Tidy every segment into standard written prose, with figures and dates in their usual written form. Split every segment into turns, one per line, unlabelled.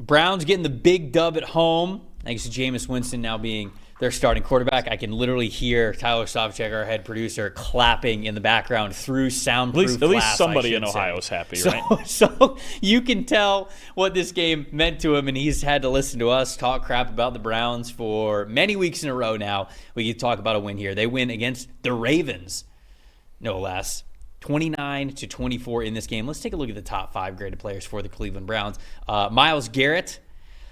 Browns getting the big dub at home, thanks to Jameis Winston now being their starting quarterback. I can literally hear Tyler Stavchek, our head producer, clapping in the background through soundproof
At least somebody in Ohio is happy, right?
So you can tell what this game meant to him, and he's had to listen to us talk crap about the Browns for many weeks in a row now. We can talk about a win here. They win against the Ravens, no less. 29-24 in this game. Let's take a look at the top 5 graded players for the Cleveland Browns. Myles Garrett,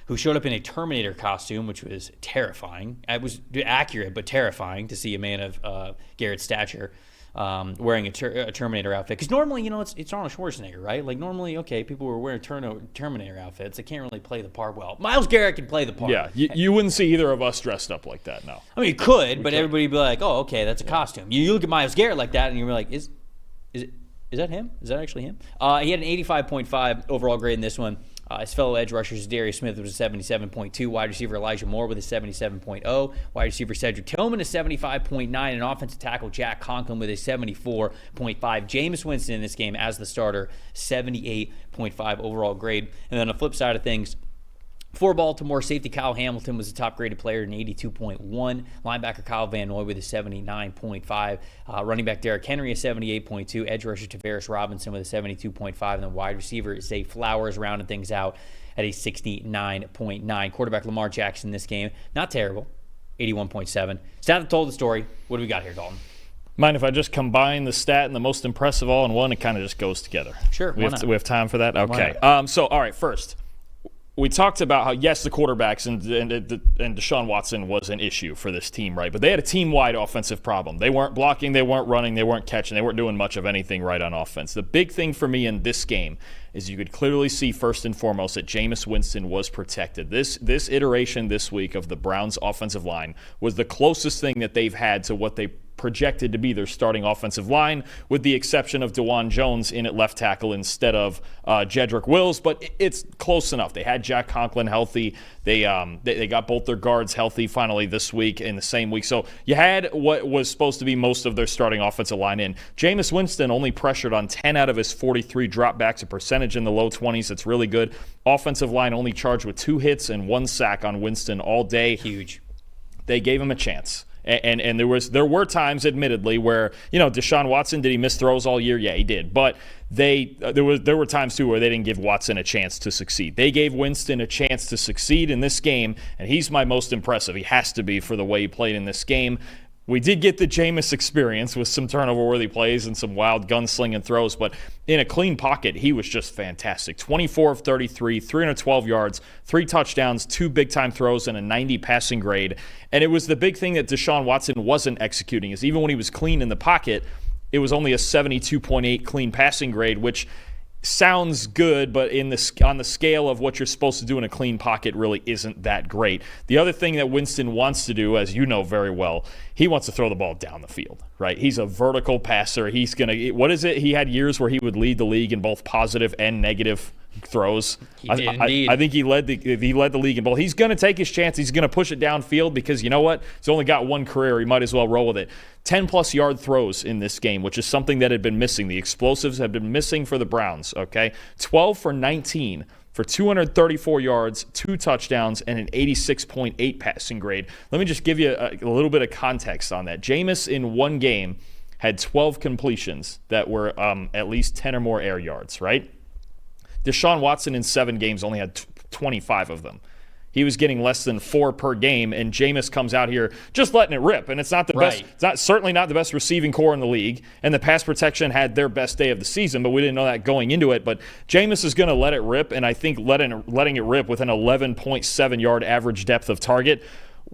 who showed up in a Terminator costume, which was terrifying. It was accurate, but terrifying to see a man of Garrett's stature wearing a Terminator outfit. Because normally, it's Arnold Schwarzenegger, right? Like normally, okay, people were wearing Terminator outfits. They can't really play the part well. Myles Garrett can play the part.
Yeah, you wouldn't see either of us dressed up like that, no.
I mean, you could, but everybody would be like, oh, okay, that's a costume. You look at Myles Garrett like that, and you're like, is that him? Is that actually him? He had an 85.5 overall grade in this one. His fellow edge rushers, Darius Smith, was a 77.2. Wide receiver Elijah Moore with a 77.0. Wide receiver Cedric Tillman, a 75.9. And offensive tackle Jack Conklin with a 74.5. Jameis Winston in this game as the starter, 78.5 overall grade. And then on the flip side of things, for Baltimore, safety Kyle Hamilton was the top-graded player, an 82.1. Linebacker Kyle Van Noy with a 79.5. Running back Derrick Henry, a 78.2. Edge rusher Tavares Robinson with a 72.5. And then wide receiver Zay Flowers rounded things out at a 69.9. Quarterback Lamar Jackson in this game, not terrible, 81.7. Stat that told the story. What do we got here, Dalton?
Mind if I just combine the stat and the most impressive all in one? It kind of just goes together.
Sure,
we have time for that? Okay. All right, first. We talked about how, yes, the quarterbacks and Deshaun Watson was an issue for this team, right? But they had a team-wide offensive problem. They weren't blocking, they weren't running, they weren't catching, they weren't doing much of anything right on offense. The big thing for me in this game is you could clearly see, first and foremost, that Jameis Winston was protected. This iteration this week of the Browns' offensive line was the closest thing that they've had to what they projected to be their starting offensive line, with the exception of DeJuan Jones in at left tackle instead of Jedrick Wills, but it's close enough. They had Jack Conklin healthy. They got both their guards healthy finally this week in the same week. So you had what was supposed to be most of their starting offensive line in. Jameis Winston only pressured on 10 out of his 43 dropbacks, a percentage in the low 20s. That's really good. Offensive line only charged with 2 hits and 1 sack on Winston all day.
Huge.
They gave him a chance. And there were times, admittedly, where, Deshaun Watson, did he miss throws all year? Yeah, he did. But there were times, too, where they didn't give Watson a chance to succeed. They gave Winston a chance to succeed in this game, and he's my most impressive. He has to be for the way he played in this game. We did get the Jameis experience with some turnover-worthy plays and some wild gunslinging throws, but in a clean pocket, he was just fantastic. 24 of 33, 312 yards, 3 touchdowns, 2 big-time throws, and a 90 passing grade. And it was the big thing that Deshaun Watson wasn't executing, is even when he was clean in the pocket, it was only a 72.8 clean passing grade, which sounds good, but on the scale of what you're supposed to do in a clean pocket really isn't that great. The other thing that Winston wants to do, as you know very well, he wants to throw the ball down the field, right? He's a vertical passer. He's going to – what is it? He had years where he would lead the league in both positive and negative throws.
He did indeed.
I think he led the league in both. He's going to take his chance. He's going to push it downfield because you know what? He's only got one career. He might as well roll with it. 10-plus yard throws in this game, which is something that had been missing. The explosives have been missing for the Browns, okay? 12 for 19 for 234 yards, 2 touchdowns, and an 86.8 passing grade. Let me just give you a little bit of context on that. Jameis in one game had 12 completions that were at least 10 or more air yards, right? Deshaun Watson in 7 games only had 25 of them. He was getting less than 4 per game, and Jameis comes out here just letting it rip. And it's not the best. It's certainly not the best receiving core in the league. And the pass protection had their best day of the season, but we didn't know that going into it. But Jameis is going to let it rip, and I think letting it rip with an 11.7 yard average depth of target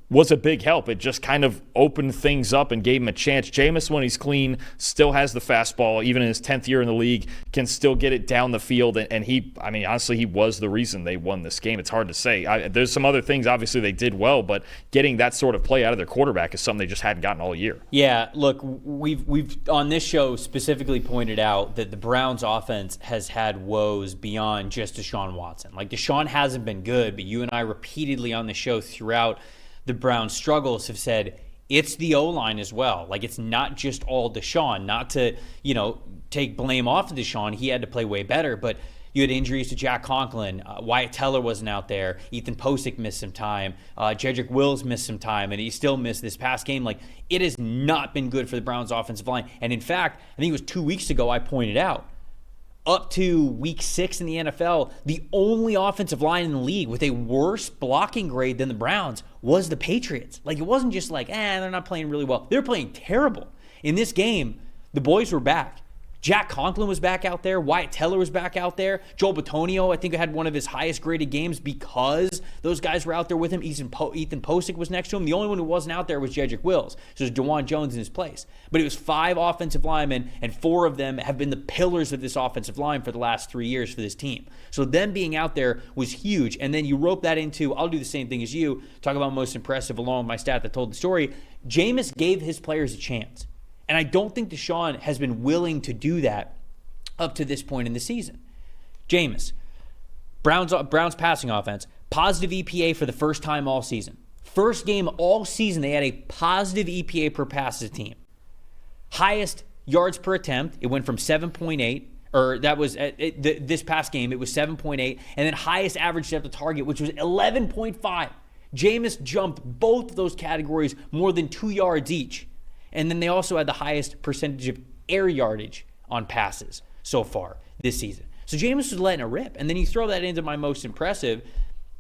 was a big help. It just kind of opened things up and gave him a chance. Jameis, when he's clean, still has the fastball. Even in his 10th year in the league, can still get it down the field. And honestly, he was the reason they won this game. It's hard to say. There's some other things, obviously, they did well, but getting that sort of play out of their quarterback is something they just hadn't gotten all year.
Yeah, look, we've on this show specifically pointed out that the Browns offense has had woes beyond just Deshaun Watson. Like, Deshaun hasn't been good, but you and I repeatedly on the show throughout the Browns' struggles have said it's the O-line as well. Like, it's not just all Deshaun. Not to, take blame off of Deshaun. He had to play way better. But You had injuries to Jack Conklin. Wyatt Teller wasn't out there. Ethan Posick missed some time. Jedrick Wills missed some time, and he still missed this past game. Like, it has not been good for the Browns' offensive line. And in fact, I think it was 2 weeks ago I pointed out, up to week 6 in the NFL, the only offensive line in the league with a worse blocking grade than the Browns was the Patriots. Like, it wasn't just like, they're not playing really well. They're playing terrible. In this game, the boys were back. Jack Conklin was back out there. Wyatt Teller was back out there. Joel Bitonio, I think, had one of his highest graded games because those guys were out there with him. Ethan Posick was next to him. The only one who wasn't out there was Jedrick Wills. So it was DeJuan Jones in his place. But it was 5 offensive linemen, and 4 of them have been the pillars of this offensive line for the last 3 years for this team. So them being out there was huge. And then you rope that into, I'll do the same thing as you, talk about most impressive along with my stat that told the story. Jameis gave his players a chance. And I don't think Deshaun has been willing to do that up to this point in the season. Jameis, Browns passing offense, positive EPA for the first time all season. First game all season, they had a positive EPA per pass as a team. Highest yards per attempt, it went from 7.8, or that was this past game, it was 7.8, and then highest average depth of target, which was 11.5. Jameis jumped both of those categories more than 2 yards each. And then they also had the highest percentage of air yardage on passes so far this season. So Jameis was letting it rip. And then you throw that into my most impressive,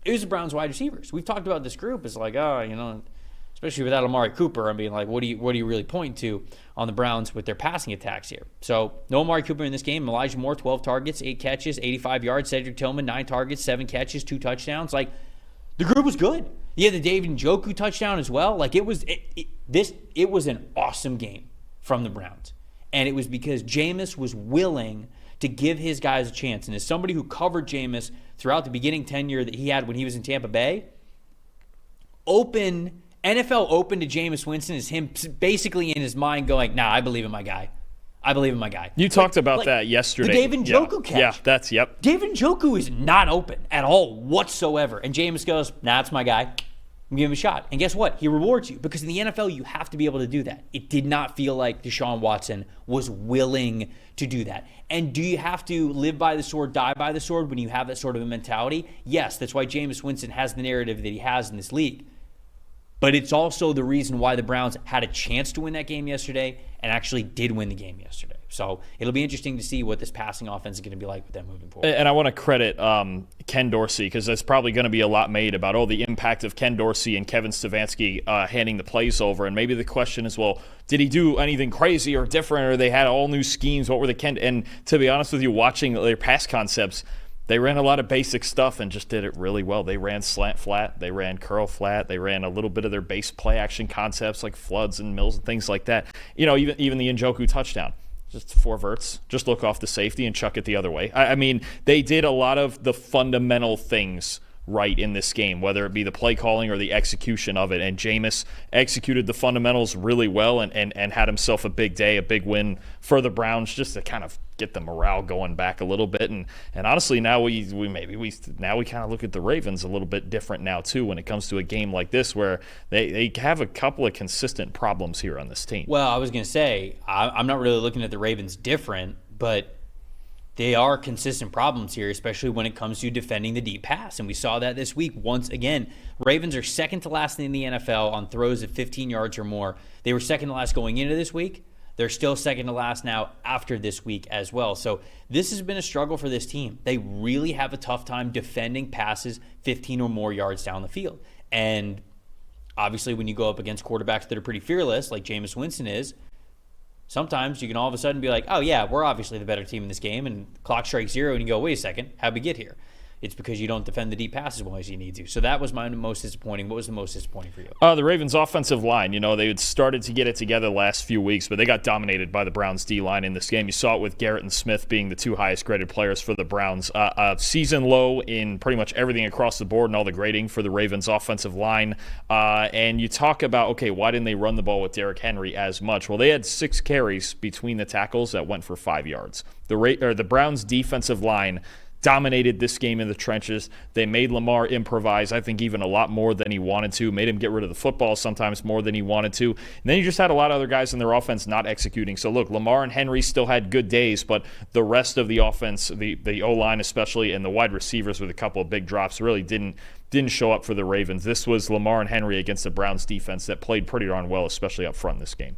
it was the Browns wide receivers. We've talked about this group. It's like, especially without Amari Cooper, I mean, like, what do you really point to on the Browns with their passing attacks here? So no Amari Cooper in this game. Elijah Moore, 12 targets, 8 catches, 85 yards. Cedric Tillman, 9 targets, 7 catches, 2 touchdowns. Like, the group was good. Yeah, the David Njoku touchdown as well. Like, it was an awesome game from the Browns. And it was because Jameis was willing to give his guys a chance. And as somebody who covered Jameis throughout the beginning tenure that he had when he was in Tampa Bay, NFL open to Jameis Winston is him basically in his mind going, I believe in my guy. I believe in my guy.
You taled about that yesterday.
The David Njoku catch.
Yeah,
David Njoku is not open at all whatsoever. And Jameis goes, it's my guy. I'm giving him a shot. And guess what? He rewards you. Because in the NFL, you have to be able to do that. It did not feel like Deshaun Watson was willing to do that. And do you have to live by the sword, die by the sword when you have that sort of a mentality? Yes, that's why Jameis Winston has the narrative that he has in this league. But it's also the reason why the Browns had a chance to win that game yesterday and actually did win the game yesterday. So it'll be interesting to see what this passing offense is going to be like with them moving forward.
And I want to credit Ken Dorsey, because there's probably going to be a lot made about the impact of Ken Dorsey and Kevin Stefanski handing the plays over. And maybe the question is, did he do anything crazy or different, or they had all new schemes? What were the Ken? And to be honest with you, watching their pass concepts, they ran a lot of basic stuff and just did it really well. They ran slant flat, they ran curl flat, they ran a little bit of their base play action concepts like floods and mills and things like that. Even the Njoku touchdown. Just 4 verts, just look off the safety and chuck it the other way. I mean, they did a lot of the fundamental things right in this game, whether it be the play calling or the execution of it. And Jameis executed the fundamentals really well and had himself a big day, a big win for the Browns, just to kind of get the morale going back a little bit. And honestly, now we kind of look at the Ravens a little bit different now too when it comes to a game like this, where they have a couple of consistent problems here on this team.
Well, I was going to say, I'm not really looking at the Ravens different, but they are consistent problems here, especially when it comes to defending the deep pass. And we saw that this week once again. Ravens are second to last in the NFL on throws of 15 yards or more. They were second to last going into this week. They're still second to last now after this week as well. So this has been a struggle for this team. They really have a tough time defending passes 15 or more yards down the field. And obviously when you go up against quarterbacks that are pretty fearless, like Jameis Winston is, sometimes you can all of a sudden be like, oh yeah, we're obviously the better team in this game, and clock strikes 0 and you go, wait a second, how'd we get here? It's because you don't defend the deep passes as well as you need to. So that was my most disappointing. What was the most disappointing for you?
The Ravens' offensive line, they had started to get it together the last few weeks, but they got dominated by the Browns' D-line in this game. You saw it with Garrett and Smith being the 2 highest graded players for the Browns. Season low in pretty much everything across the board and all the grading for the Ravens' offensive line. And you talk about, okay, why didn't they run the ball with Derrick Henry as much? Well, they had 6 carries between the tackles that went for 5 yards. The Browns' defensive line dominated this game in the trenches. They made Lamar improvise, I think, even a lot more than he wanted to, made him get rid of the football sometimes more than he wanted to. And then you just had a lot of other guys in their offense not executing. So look, Lamar and Henry still had good days, but the rest of the offense, the O-line especially, and the wide receivers with a couple of big drops really didn't show up for the Ravens. This was Lamar and Henry against the Browns defense that played pretty darn well, especially up front in this game.